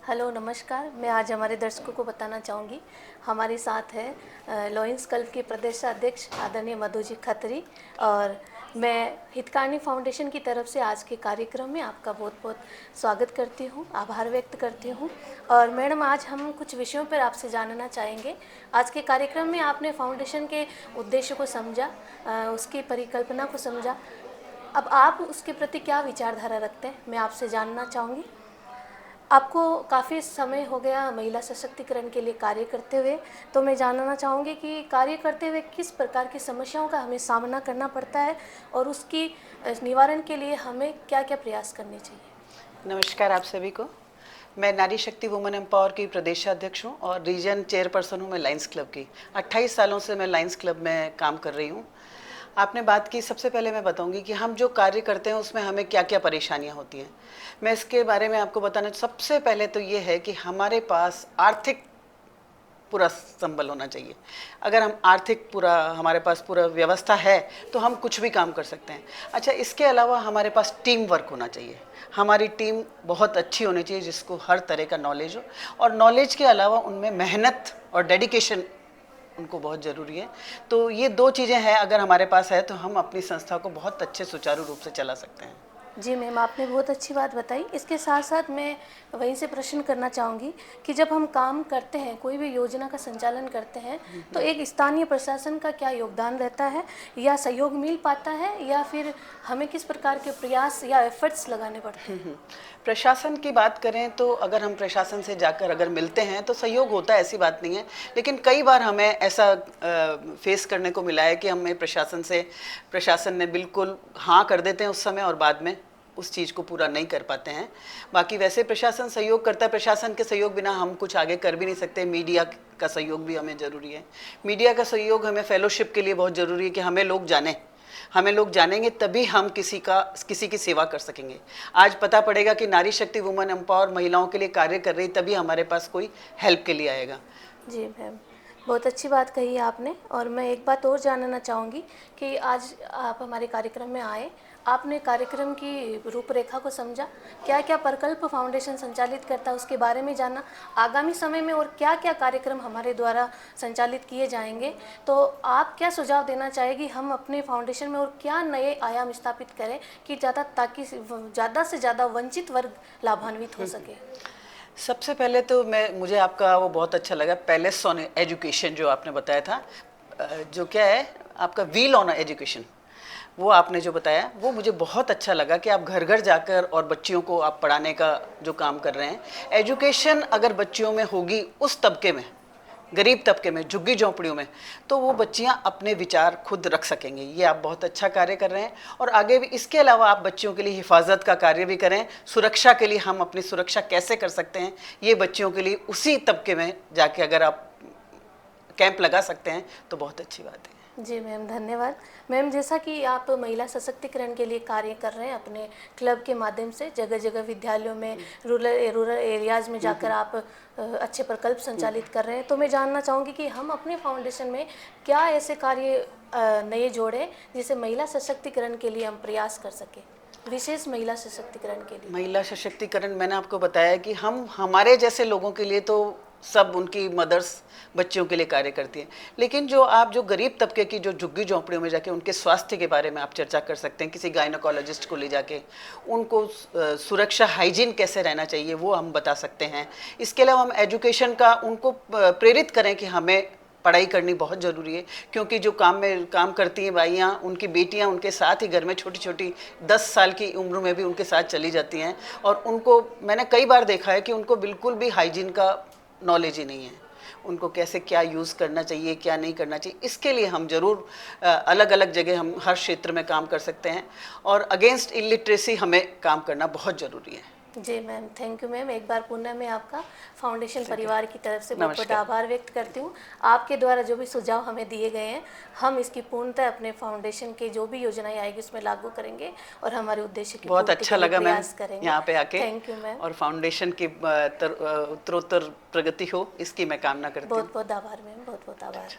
Hello नमस्कार। मैं आज हमारे दर्शकों को बताना चाहूँगी, हमारे साथ है लॉयंस क्लब के प्रदेशाध्यक्ष आदरणीय मधु जी खत्री। और मैं हितकारिणी फाउंडेशन की तरफ से आज के कार्यक्रम में आपका बहुत बहुत स्वागत करती हूँ, आभार व्यक्त करती हूँ। और मैडम, आज हम कुछ विषयों पर आपसे जानना चाहेंगे। आज के कार्यक्रम में आपने फाउंडेशन के उद्देश्य को समझा, उसकी परिकल्पना को समझा। अब आप उसके प्रति क्या विचारधारा रखते हैं, मैं आपसे जानना चाहूँगी। आपको काफ़ी समय हो गया महिला सशक्तिकरण के लिए कार्य करते हुए, तो मैं जानना चाहूँगी कि कार्य करते हुए किस प्रकार की समस्याओं का हमें सामना करना पड़ता है और उसकी निवारण के लिए हमें क्या क्या प्रयास करने चाहिए। नमस्कार आप सभी को। मैं नारी शक्ति वुमेन एम्पावर की प्रदेशाध्यक्ष हूँ और रीजन चेयरपर्सन हूँ मैं लायंस क्लब की। 28 सालों से मैं लायंस क्लब में काम कर रही हूँ। आपने बात की, सबसे पहले मैं बताऊंगी कि हम जो कार्य करते हैं उसमें हमें क्या क्या परेशानियाँ होती हैं। मैं इसके बारे में आपको बताना, सबसे पहले तो ये है कि हमारे पास आर्थिक पूरा संबल होना चाहिए। अगर हम आर्थिक हमारे पास पूरा व्यवस्था है तो हम कुछ भी काम कर सकते हैं। अच्छा, इसके अलावा हमारे पास टीम वर्क होना चाहिए। हमारी टीम बहुत अच्छी होनी चाहिए जिसको हर तरह का नॉलेज हो, और नॉलेज के अलावा उनमें मेहनत और डेडिकेशन उनको बहुत ज़रूरी है। तो ये दो चीज़ें हैं, अगर हमारे पास है तो हम अपनी संस्था को बहुत अच्छे सुचारू रूप से चला सकते हैं। जी मैम, आपने बहुत अच्छी बात बताई। इसके साथ साथ मैं वहीं से प्रश्न करना चाहूँगी कि जब हम काम करते हैं, कोई भी योजना का संचालन करते हैं, तो एक स्थानीय प्रशासन का क्या योगदान रहता है, या सहयोग मिल पाता है, या फिर हमें किस प्रकार के प्रयास या एफर्ट्स लगाने पड़ते हैं। प्रशासन की बात करें तो अगर हम प्रशासन से जाकर अगर मिलते हैं तो सहयोग होता है, ऐसी बात नहीं है। लेकिन कई बार हमें ऐसा फेस करने को मिला है कि हमें प्रशासन ने बिल्कुल हाँ कर देते हैं उस समय, और बाद में उस चीज़ को पूरा नहीं कर पाते हैं। बाकी वैसे प्रशासन सहयोग करता है। प्रशासन के सहयोग बिना हम कुछ आगे कर भी नहीं सकते। मीडिया का सहयोग भी हमें ज़रूरी है। मीडिया का सहयोग हमें फेलोशिप के लिए बहुत ज़रूरी है कि हमें लोग जानेंगे तभी हम किसी की सेवा कर सकेंगे। आज पता पड़ेगा कि नारी शक्ति वुमेन एम्पावर महिलाओं के लिए कार्य कर रही, तभी हमारे पास कोई हेल्प के लिए आएगा। जी मैम, बहुत अच्छी बात कही है आपने। और मैं एक बात और जानना चाहूँगी कि आज आप हमारे कार्यक्रम में आए, आपने कार्यक्रम की रूपरेखा को समझा, क्या क्या प्रकल्प फाउंडेशन संचालित करता है उसके बारे में जाना, आगामी समय में और क्या क्या कार्यक्रम हमारे द्वारा संचालित किए जाएंगे, तो आप क्या सुझाव देना चाहेगी हम अपने फाउंडेशन में और क्या नए आयाम स्थापित करें कि ताकि ज़्यादा से ज़्यादा वंचित वर्ग लाभान्वित हो सके। सबसे पहले तो मुझे आपका वो बहुत अच्छा लगा, पैलेस ऑन एजुकेशन जो आपने बताया था। जो क्या है आपका व्हील ऑन एजुकेशन, वो आपने जो बताया वो मुझे बहुत अच्छा लगा कि आप घर घर जाकर और बच्चियों को आप पढ़ाने का जो काम कर रहे हैं। एजुकेशन अगर बच्चियों में होगी, उस तबके में, गरीब तबके में, झुग्गी झोंपड़ियों में, तो वो बच्चियां अपने विचार खुद रख सकेंगे। ये आप बहुत अच्छा कार्य कर रहे हैं, और आगे भी इसके अलावा आप बच्चियों के लिए हिफाजत का कार्य भी करें। सुरक्षा के लिए हम अपनी सुरक्षा कैसे कर सकते हैं, ये बच्चियों के लिए उसी तबके में जाके अगर आप कैंप लगा सकते हैं तो बहुत अच्छी बात है। जी मैम, धन्यवाद। मैम, जैसा कि आप महिला सशक्तिकरण के लिए कार्य कर रहे हैं अपने क्लब के माध्यम से, जगह जगह विद्यालयों में, रूरल एरियाज़ में जाकर आप अच्छे प्रकल्प संचालित कर रहे हैं, तो मैं जानना चाहूँगी कि हम अपने फाउंडेशन में क्या ऐसे कार्य नए जोड़ें जिसे महिला सशक्तिकरण के लिए हम प्रयास कर सकें, विशेष महिला सशक्तिकरण के लिए। महिला सशक्तिकरण, मैंने आपको बताया कि हमारे जैसे लोगों के लिए तो सब उनकी मदर्स बच्चियों के लिए कार्य करती हैं, लेकिन जो गरीब तबके की जो झुग्गी झोंपड़ियों में जाके उनके स्वास्थ्य के बारे में आप चर्चा कर सकते हैं। किसी गायनोकोलॉजिस्ट को ले जाके उनको सुरक्षा, हाइजीन कैसे रहना चाहिए वो हम बता सकते हैं। इसके अलावा हम एजुकेशन का उनको प्रेरित करें कि हमें पढ़ाई करनी बहुत ज़रूरी है, क्योंकि जो काम करती हैं बाइयाँ, उनकी बेटियाँ उनके साथ ही घर में छोटी छोटी 10 साल की उम्र में भी उनके साथ चली जाती हैं, और उनको मैंने कई बार देखा है कि उनको बिल्कुल भी हाइजीन का नॉलेज ही नहीं है। उनको कैसे क्या यूज़ करना चाहिए, क्या नहीं करना चाहिए, इसके लिए हम ज़रूर अलग अलग जगह हम हर क्षेत्र में काम कर सकते हैं, और अगेंस्ट इलिटरेसी हमें काम करना बहुत ज़रूरी है। जी मैम, थैंक यू मैम। एक बार पुनः मैं आपका फाउंडेशन परिवार की तरफ से बहुत बहुत आभार व्यक्त करती हूँ। आपके द्वारा जो भी सुझाव हमें दिए गए हैं, हम इसकी पूर्णतः अपने फाउंडेशन के जो भी योजनाएं आएगी उसमें लागू करेंगे और हमारे उद्देश्य की बहुत अच्छा लगा मैम यहाँ पे आके। Thank you ma'am. और फाउंडेशन की उत्तरोत्तर प्रगति हो, इसकी मैं कामना करती हूँ। बहुत बहुत आभार मैम, बहुत बहुत आभार।